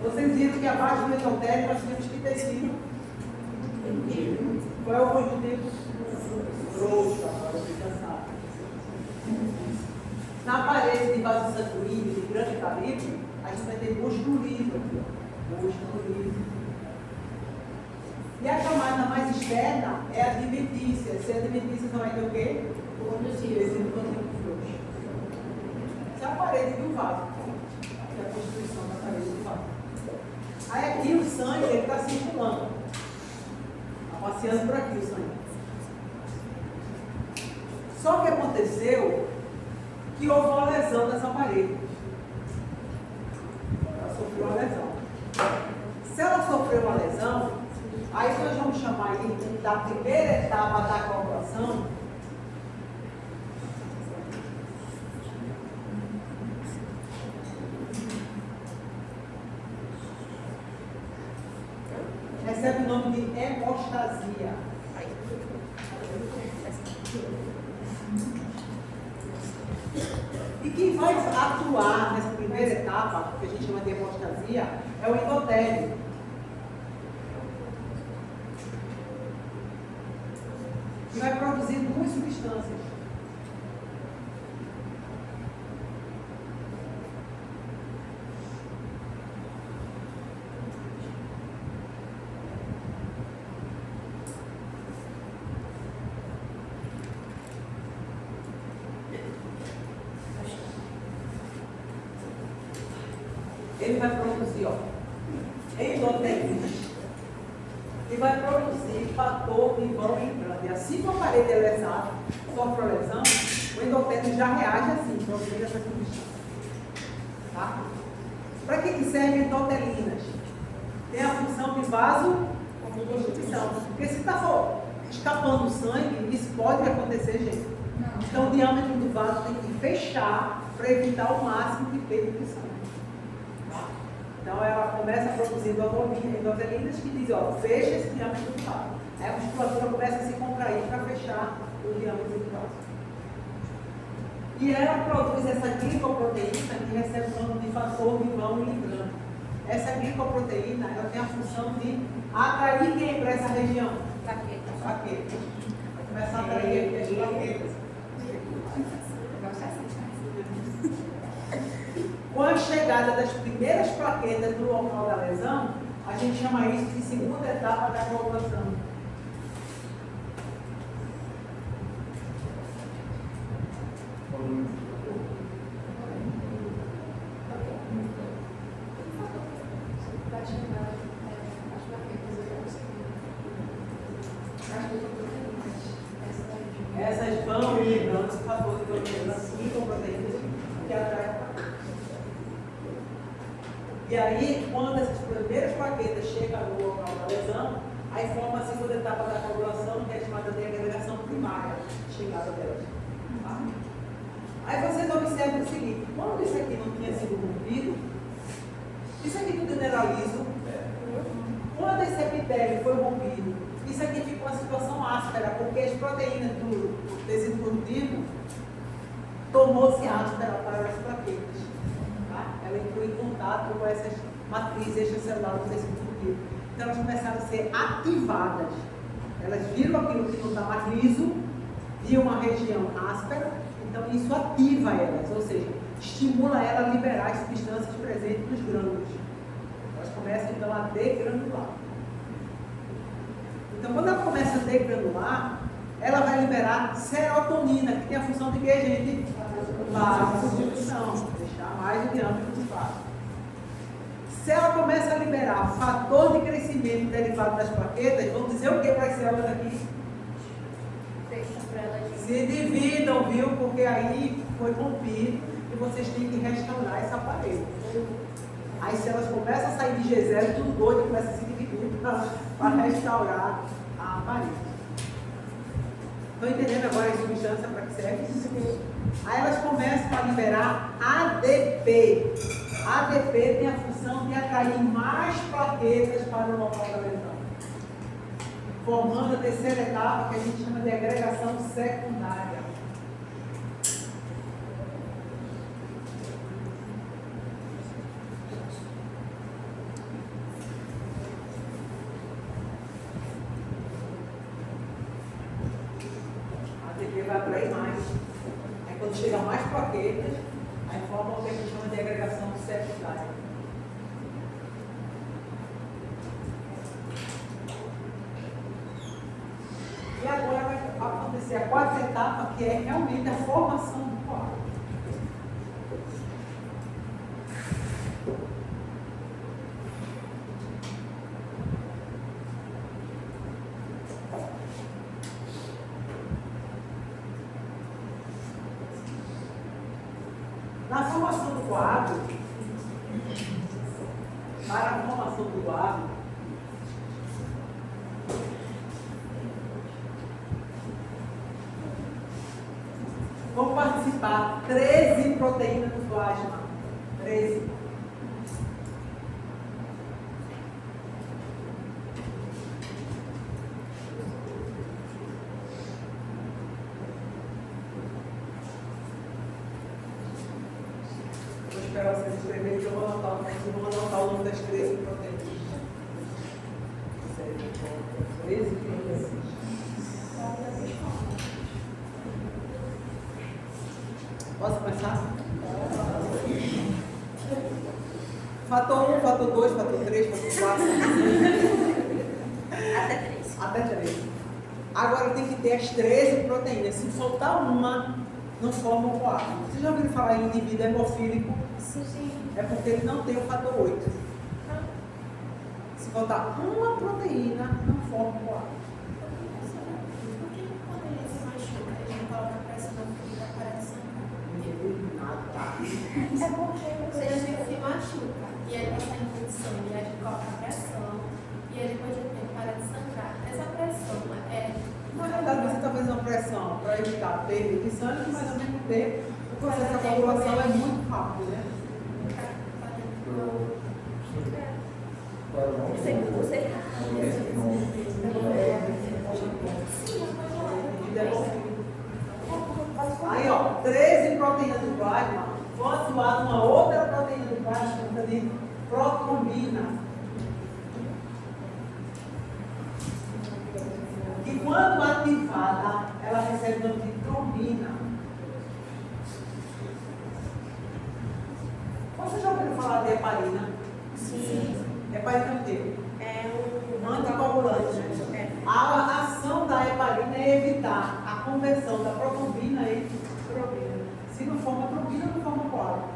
Vocês viram que abaixo do endotélio nós temos que tecido. Qual é o conjuntivo? Grosso, agora você já sabe. Na parede de vaso sanguíneo de grande calibre, a gente vai ter músculo liso aqui, ó. Músculo liso. E a camada mais externa é a adventícia. Se a adventícia não vai ter o quê? Tecido contínuo frouxo. Essa é a parede de um vaso. É a constituição da parede do vaso. Aí aqui o sangue está circulando. Passeando por aqui o sangue. Só que aconteceu que houve uma lesão nessa parede. Ela sofreu uma lesão. Se ela sofreu uma lesão, aí nós vamos chamar da primeira etapa da coagulação. Recebe o nome de hemostasia. E quem vai atuar nessa primeira etapa, que a gente chama de hemostasia, é o endotélio. Que vai produzir duas substâncias. Ele vai produzir, ó, endotelinas, e vai produzir fator de vão entrando. E assim que a parede é lesada, sofre a lesão, o endotélio já reage assim, produzindo essa substância. Tá? Para que servem endotelinas? Tem a função de vasoconstrição. Porque se está escapando sangue, isso pode acontecer, gente. Então o diâmetro do vaso tem que fechar para evitar o máximo de perda de sangue. Então ela começa produzindo endotelinas que dizem, ó, fecha esse diâmetro do vaso. Aí a musculatura começa a se contrair para fechar o diâmetro do vaso. E ela produz essa glicoproteína que recebe o nome de fator de vão livrante. Essa glicoproteína ela tem a função de atrair quem para essa região? Plaquetas. Vai começar a atrair as plaquetas. Com a chegada das primeiras plaquetas no local da lesão, a gente chama isso de segunda etapa da coagulação. Essas vão livrando o fator de glicoproteínas que atrai a plaqueta. E aí, quando essas primeiras plaquetas chegam no local da lesão, aí forma a segunda etapa da coagulação, que é chamada de agregação primária, chegada delas. Tá? Aí vocês observam o seguinte, quando isso aqui não tinha sido rompido, isso aqui tudo generalizo. Quando esse epitélio foi rompido, isso aqui ficou uma situação áspera, porque as proteínas do tecido conjuntivo tornou-se áspera para as plaquetas. Tá? Ela entrou em contato com essas matrizes extracelulares do tecido conjuntivo. Então elas começaram a ser ativadas. Elas viram aquilo que não está mais liso, viram uma região áspera, então isso ativa elas, ou seja, estimula ela a liberar as substâncias presentes nos grânulos. Elas começam então a degranular. Então quando ela começa a degranular, ela vai liberar serotonina, que tem a função de que, gente? Vasodilação, deixar mais o diâmetro do vaso. Se ela começa a liberar fator de crescimento derivado das plaquetas, vamos dizer o que para as células aqui? Se dividam, viu? Porque aí foi rompido e vocês têm que restaurar esse aparelho. As células começam a sair de G0, tudo doido, começa a se dividir para restaurar a aparelho. Estão entendendo agora a substância para que serve? Aí elas começam a liberar ADP. ADP tem a função de atrair mais plaquetas para o local da lesão, formando a terceira etapa, que a gente chama de agregação secundária. A ADP vai atrair mais. Aí quando chega mais plaquetas, aí forma o que a gente chama de agregação secundária. E agora vai acontecer a quarta etapa, que é realmente a formação do coágulo. Na formação do coágulo, para a formação do coágulo, vão participar 13 proteínas do plasma. 13. Vou esperar vocês escreverem que eu vou anotar o nome das 13 proteínas. 13 proteínas. Posso começar? Fator 1, fator 2, fator 3, fator 4. Até 3. Até 3. Agora tem que ter as 13 proteínas. Se faltar uma, não forma o coágulo. Vocês já ouviram falar em indivíduo hemofílico? Sim. É porque ele não tem o fator 8. Se faltar uma proteína, não forma o coágulo. Por que quando ele se machuca, a gente coloca a pressão na ferida para de sangrar? É porque você se machuca e aí está em função e a gente coloca a pressão e aí depois de tempo para de sangrar. Essa pressão é. Na verdade, você está fazendo uma pressão para evitar perda de sangue, mas ao mesmo tempo o processo da coagulação é muito rápido, né? Aí, ó, 13 proteínas do plasma vão atuar numa outra proteína do plasma chamada de protrombina. Que quando ativada, ela recebe o nome de trombina. Você já ouviu falar de heparina? Sim. Heparina é o quê? É um Anticoagulante, né? A ação da heparina é evitar a conversão da protrombina em trombina. Se não forma trombina, não forma coágulo.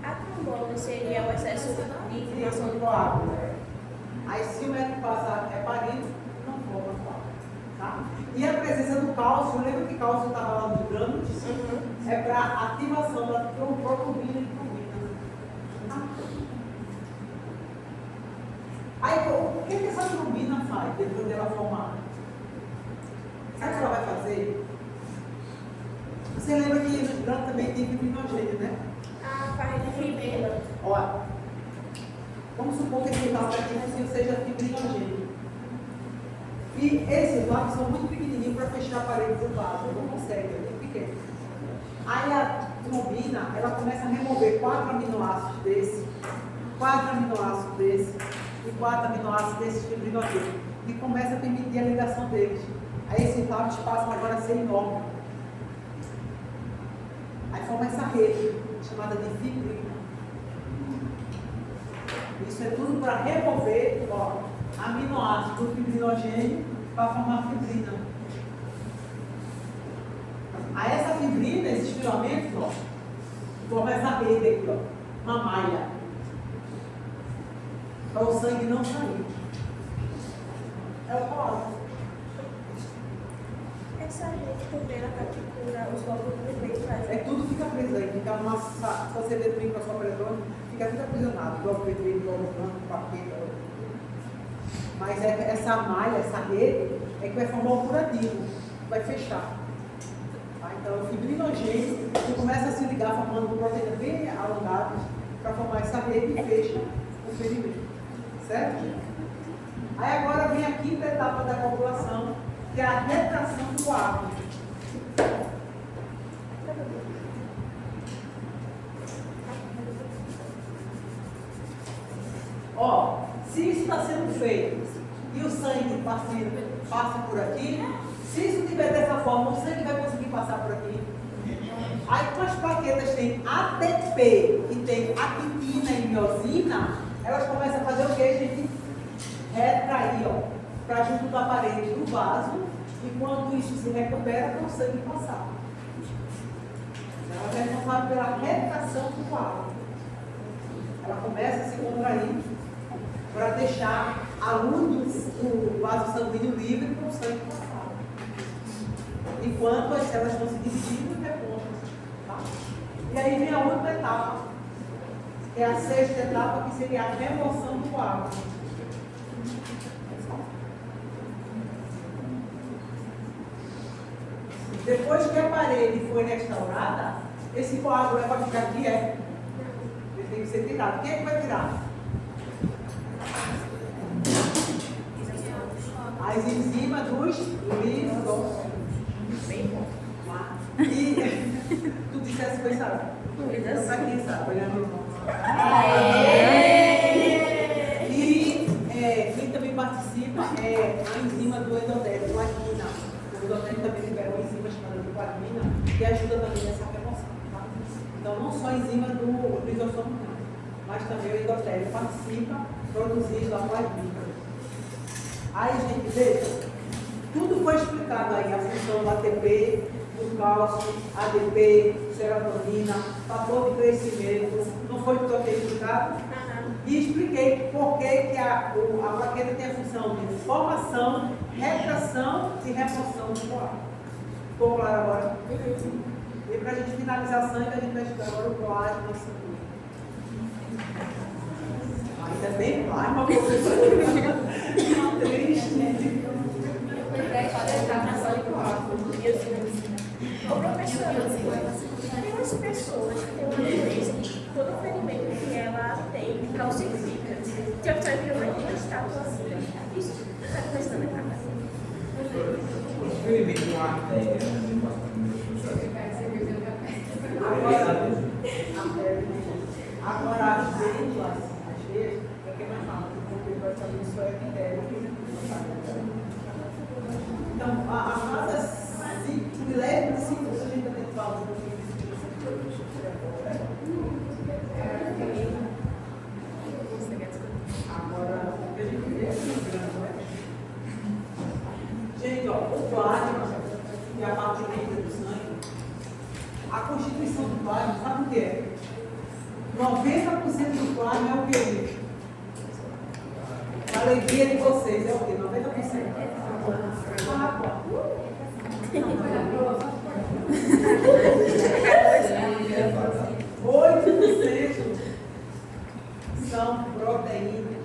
A trombose seria o excesso de inflamação do coágulo. Aí se o médico passar heparina, não forma coágulo. Tá? E a presença do cálcio, lembra que cálcio estava lá nos grânulos? É para ativação da protrombina e trombina. Tá? trombina faz depois dela formar? Sabe o que ela vai fazer? Você lembra que no branco também tem fibrinogênio, né? Ah, faz de fibrina. Olha, vamos supor que esse vaso aqui seja fibrinogênio. E esses vasos são muito pequenininhos para fechar a parede do vaso. Não consegue, é muito pequeno. Aí a trombina, ela começa a remover 4 aminoácidos desse, 4 aminoácidos desse e 4 aminoácidos desses fibrinogênios. E começa a permitir a ligação deles. Aí esses vasos passam agora a ser enormes. Aí forma essa rede, chamada de fibrina. Isso é tudo para remover, ó, aminoácidos do fibrinogênio para formar fibrina. Aí essa fibrina, esses filamentos, ó, forma essa rede aqui, ó, uma malha, para o sangue não sair. É o coágulo. Essa gente também, ela tá tipo os glóbulos vermelhos. É tudo fica preso aí, fica uma, se você ver no microscópio eletrônico, fica tudo aprisionado, glóbulo vermelho, glóbulo branco, paqueta. Mas essa malha, essa rede, é que vai formar o curativo, vai fechar. Tá? Então, o fibrinogênio, que começa a se ligar formando proteínas bem alongadas para formar essa rede e fecha o ferimento. Certo? Aí agora vem a quinta etapa da coagulação, que é a retração do coágulo. Ó, se isso está sendo feito e o sangue passa por aqui, se isso estiver dessa forma, o sangue vai conseguir passar por aqui. Aí, como as plaquetas têm ATP e tem actina e miosina, elas começam a fazer o que, gente? Retrair, ó, para junto da parede do vaso, e quando isso se recupera, para o sangue passar. Ela é responsável pela retração do coágulo. Ela começa a se contrair para deixar a luz do vaso sanguíneo livre para o sangue passar. Enquanto as células vão se dividindo e repondo. Tá? E aí vem a última etapa, que é a sexta etapa, que seria a remoção do coágulo. Depois que a parede foi restaurada, esse coágulo é para ficar aqui, é? Ele tem que ser tirado. Quem é que vai tirar? As enzimas dos lisósomos. E tu disseste que foi, sabe? Então tá aqui, sabe? Olhando o E quem também participa é a enzima do endotélio, guanina. O endotélio também libera uma enzima chamada de guanina, que ajuda também nessa remoção. Tá? Então não só a enzima do lisossomo, mas também o endotélio participa produzindo a guanina. Aí, gente, veja, tudo foi explicado aí, a função do ATP, do cálcio, ADP, serotonina, fator de crescimento, não foi tudo aqui explicado? E expliquei por que a plaqueta tem a função de formação, retração e remoção do coágulo. Ficou claro agora? E para a gente finalizar sangue, a gente vai estudar agora o colágeno sanguíneo. Ainda bem claro, uma professora. Não triste. Ô professora, tem umas pessoas que têm uma doença que todo ferimento que ela tem calcifica. Tinha que ter uma estátua assim. Isso está começando a acabar. Os ferimentos de uma artéria, Agora, as veias, é o que mais fala, porque vai saber isso é epitério. Então, a cada leve ciclos a gente também fala um pouquinho disso. Agora, o que a gente vê é grande, né? Gente, ó, o plasma, que é a parte negra do sangue, a constituição do plasma, sabe o que é? 90% do plasma é o quê? A alegria de vocês é o quê? 90%. Água. 8% são proteínas.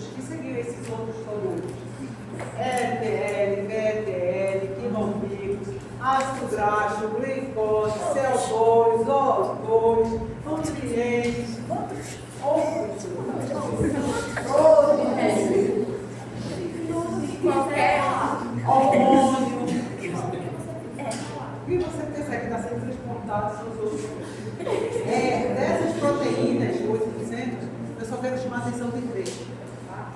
produtos que seguiam esses outros produtos. LDL, VDL, quinombicos, ácido graxo, glicose, CO2, O2, nutrientes, outros Qualquer hormônio. E você percebe que está sendo transportado são os outros. Dessas proteínas, 8%, eu só quero chamar a atenção de 3. Tá?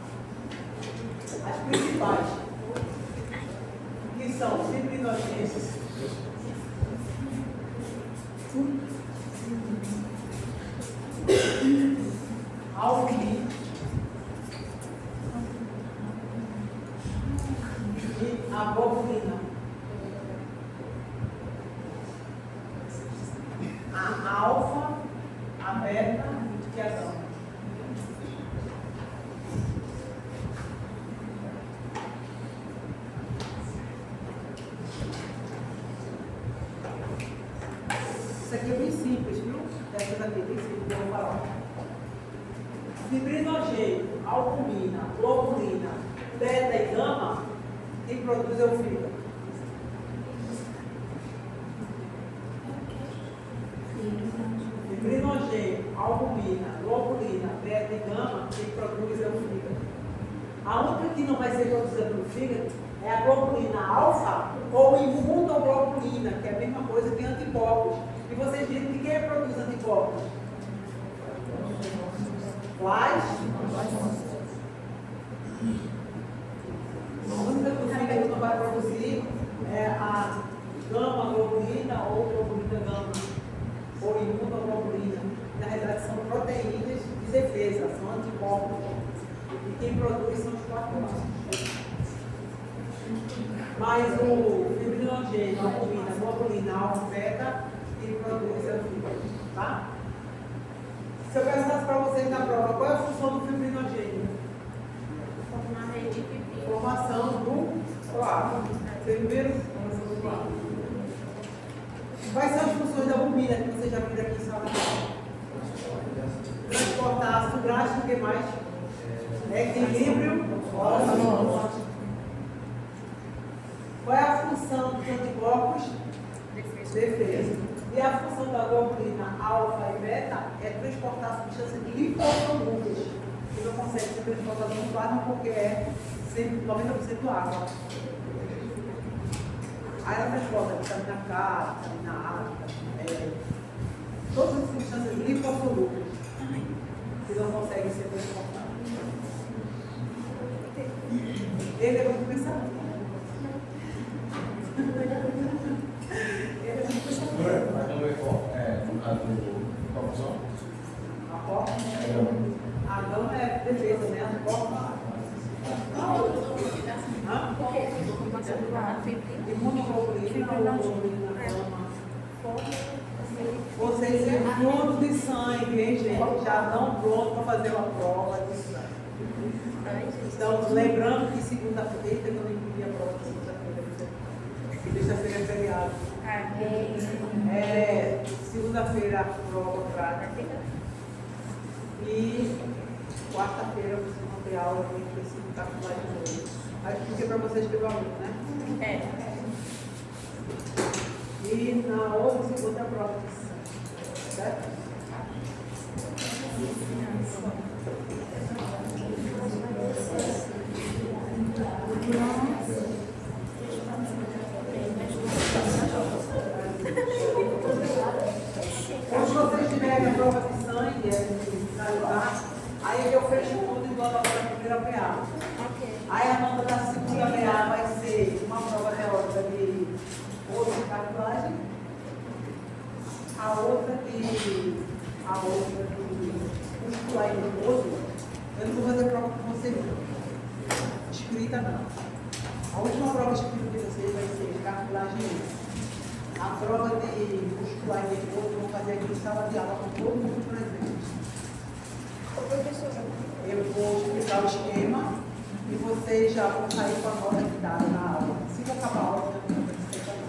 As principais, que são fibrinogênesis, albumina e albumina. A alfa, a beta e a gama. Isso aqui é bem simples, viu? Essas aqui, bem simples, eu vou falar. Fibrinogênio, albumina, globulina, beta e gama, quem produz é o fígado. Fibrinogênio, albumina, globulina, beta e gama, quem produz é o fígado. A única que não vai ser produzida pelo fígado é a globulina alfa ou imunoglobulina, que é a mesma coisa que anticorpos. E vocês dizem que quem produz anticorpos? Quais? A única que o fígado não vai produzir é a gama globulina ou globulina gama, ou imunoglobulina. Na realidade são proteínas de defesa, são anticorpos. E quem produz são os corpos. Mas o fibrinogênio, a albumina, a globulina, a alfa, beta, quem produz é o fígado. Tá? Se eu perguntasse para vocês na prova, qual é a função do fibrinogênio? Formar rede de fibra. Formação do coágulo. Primeiro, formação do coágulo. Quais são as funções da albumina que vocês já viram aqui em sala de aula? Transportar ácido graxo, o que mais? Equilíbrio ósseo. Qual é a função dos anticorpos? Defesa. E a função da globulina alfa e beta é transportar substâncias lipossolúveis, que não conseguem ser transportadas no plasma porque é 90% água. Aí ela transporta vitamina K, vitamina A, todas as substâncias lipossolúveis que não conseguem ser transportadas. Ele é muito pensamento. Mas não é qual? No caso do confusão? A porta? A gama é defesa, né? A porta. Imunoglobulina ou globulina gama. Vocês têm fluido de sangue, hein, gente? Já estão prontos para fazer uma prova de sangue. Então, lembrando que segunda-feira, que eu não incluí a prova de segunda-feira, que terça-feira é feriado. Segunda-feira a prova prática. E quarta-feira vocês vão ter aula de princípio calcular de novo. Aí fica para vocês que valor, né? E na outra segunda prova de sangue. Certo? Quando vocês tiverem a prova de sangue, aí eu fecho tudo e dou a nota da primeira PA. Aí a nota da segunda PA vai ser uma prova teórica de osso e cartilagem, a outra de muscular e nervoso. Eu não vou fazer prova com vocês não. Escrita não. A última prova escrita de vocês vai ser cartilagem e osso. A prova de muscular e nervoso eu vou fazer aqui em sala de aula com todo mundo presente. Eu vou explicar o esquema e vocês já vão sair com a nota que dá na aula. Se eu acabar a aula, eu vou fazer.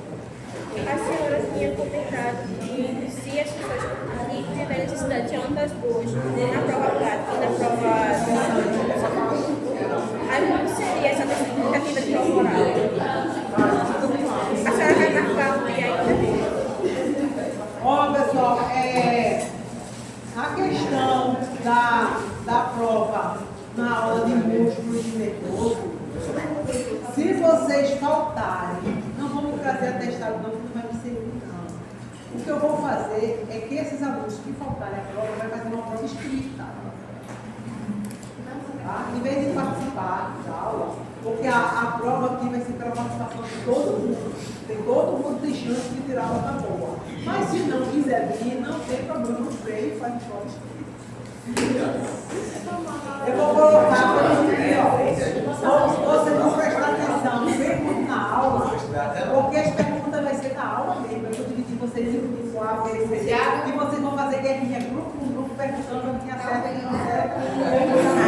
A senhora tinha comentado que se as pessoas que tiverem necessidade de ambas boas na prova prática e na prova Mas como seria essa tentativa de prova oral? A senhora vai marcar um dia ainda? Ó, pessoal, a questão da prova na aula de músculo e nervoso, se vocês faltarem, não vamos trazer atestado não, porque não vai me servir não. O que eu vou fazer é que esses alunos que faltarem a prova, vai fazer uma prova escrita. Tá? Em vez de participar da aula, porque a prova aqui vai ser pela participação de todo mundo. Todo mundo tem chance de tirar nota boa. Mas se não quiser vir, não tem problema, não veio e faz prova escrita. Eu vou colocar para vocês, ó. Vocês vão prestar atenção, vem muito na aula, porque as perguntas vai ser na aula mesmo. Eu vou dividir vocês em grupo A, B, C, e vocês vão fazer guerrinha grupo com grupo, perguntando quem acerta e quem não acerta.